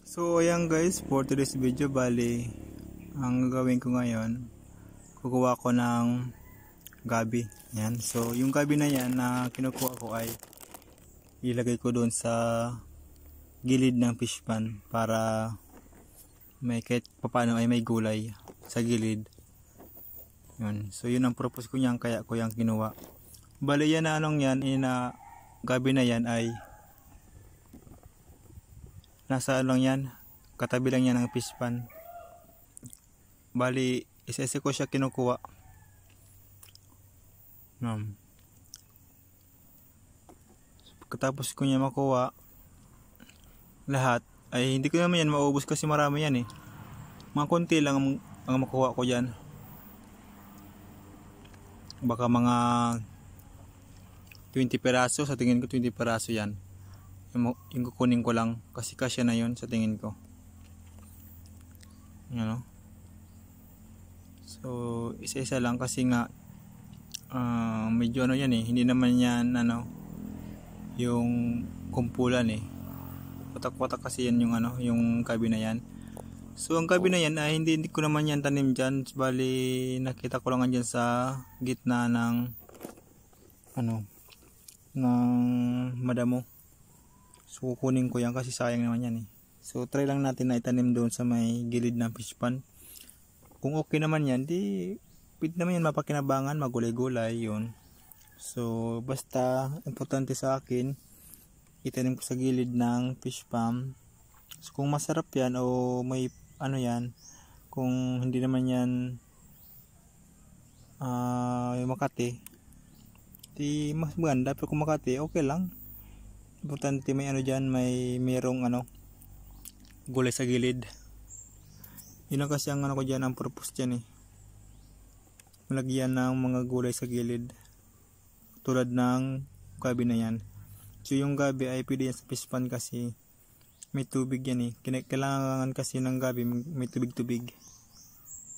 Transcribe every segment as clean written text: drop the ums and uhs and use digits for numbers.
So ayan guys, for today's video, bali ang gagawin ko ngayon, kukuha ko ng gabi. Yan. So yung gabi na yan na kinukuha ko ay ilagay ko doon sa gilid ng fish pan para may kahit paano ay may gulay sa gilid. Yun. So yun ang purpose ko niyan, kaya ko yung kinuha. Bali yan na anong yan, gabi na yan ay nasa lang yan, katabi lang yan ng fish pan. Bali isa-isa ko siya kinukuha. Pagkatapos ko niya makuha lahat, ay hindi ko naman yan maubos kasi marami yan mga konti lang ang makuha ko dyan. Baka mga 20 peraso, sa tingin ko 20 peraso yan yung kukunin ko lang kasi kasya na yun sa tingin ko. Yan, so isa-isa lang kasi nga medyo yan hindi naman yan yung kumpulan watak-watak kasi yan yung gabi na yan. So ang gabi na yan ay hindi ko naman yan tanim dyan, bali nakita ko lang dyan sa gitna ng madamo. So kukunin ko yan kasi sayang naman yan So try lang natin na itanim doon sa may gilid ng fish pan. Kung okay naman yan, di pwede naman yan mapakinabangan, magulay-gulay yun. So basta importante sa akin, itanim ko sa gilid ng fish pan. So kung masarap yan o may yan, kung hindi naman yan yung Makati, di mas maganda. Pero kung Makati, okay lang. Importante may dyan, mayroong gulay sa gilid. Yun lang kasi ang ko dyan, ang purpose dyan malagyan ng mga gulay sa gilid tulad ng gabi na yan. So yung gabi ay pwede yan sa fish pan kasi may tubig yan kailangan kasi ng gabi may tubig.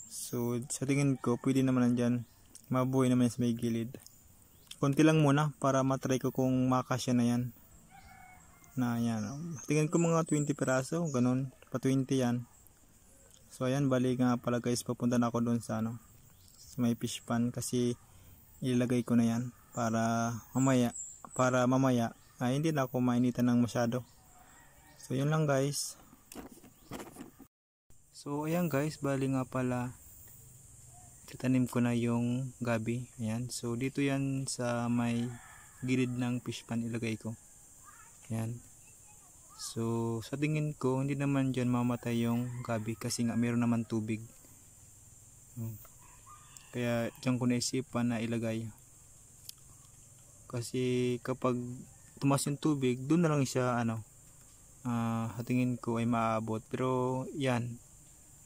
So sa tingin ko pwede naman dyan, mabuhay naman sa may gilid. Konti lang muna para matry ko kung makasya na yan. Tingin ko mga 20 peraso, ganun, pa 20 yan. So ayan, bali nga pala guys, papunta na ako doon sa may fish pan kasi ilalagay ko na yan para mamaya ay hindi na ako mainitan ng masyado. So yun lang guys. So ayan guys, bali nga pala titanim ko na yung gabi. Ayan, so dito yan sa may gilid ng fish pan ilagay ko. Ayan. So sa tingin ko hindi naman dyan mamatay yung gabi kasi nga meron naman tubig. Kaya dyan ko naisipan na ilagay. Kasi kapag tumas yung tubig, doon na lang siya sa tingin ko ay maaabot. Pero yan,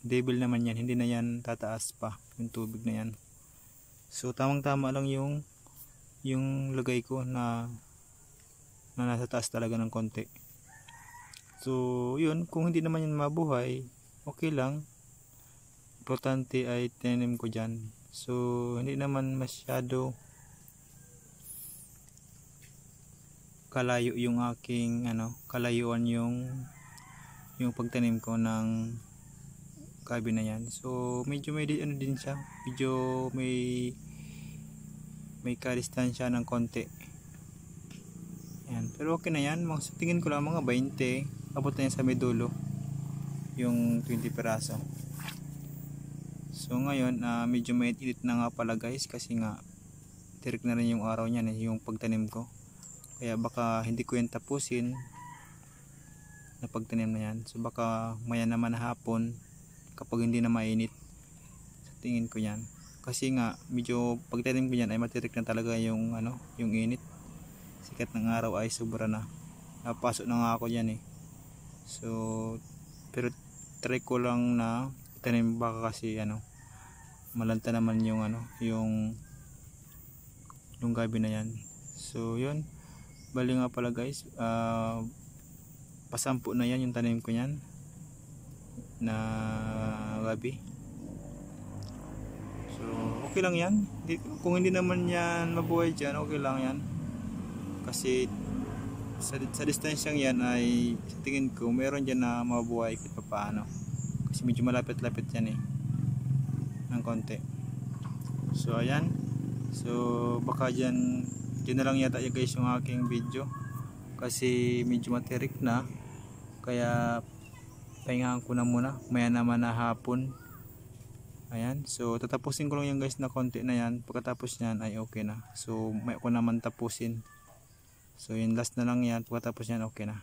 devil naman yan, hindi na yan tataas pa yung tubig na yan. So tamang tama lang yung lagay ko na nasa taas talaga ng konti. So yun, kung hindi naman yan mabuhay, okay lang. Importante ay tinanim ko dyan. So hindi naman masyado kalayo yung aking kalayuan yung pagtanim ko ng gabi na yan. So medyo may din siya, medyo may kadistansya ng konti. Yan. Pero okay na yan, sa tingin ko lang mga 20 abot na yan sa may dulo yung 20 peraso. So ngayon medyo may init na nga pala guys kasi nga tirik na rin yung araw niyan yung pagtanim ko. Kaya baka hindi ko yan tapusin na pagtanim na yan. So baka maya naman hapon kapag hindi na mainit, sa tingin ko yan. Kasi nga medyo pagtanim ko yan ay matirik na talaga yung yung init. Sikat ng araw ay sobra na. Napasok na nga ako dyan So pero try ko lang na itanim, baka kasi malanta naman yung yung gabi na yan. So yun, bali nga pala guys, pasampu na yan yung tanim ko yan na gabi. So okay lang yan, kung hindi naman yan mabuhay dyan, okay lang yan kasi sa distansyang yan ay sa tingin ko meron dyan na mabuhay kahit paano, kasi medyo malapit-lapit yan ng konti. So ayan, so baka dyan na lang yata guys yung aking video, kasi medyo matirik na, kaya pahingahan ko na muna, maya naman na hapon. Ayan, so tatapusin ko lang yan guys na konti na yan, pagkatapos yan ay okay na. So may ko naman tapusin, so yung last na lang yan, pagkatapos yan okay na.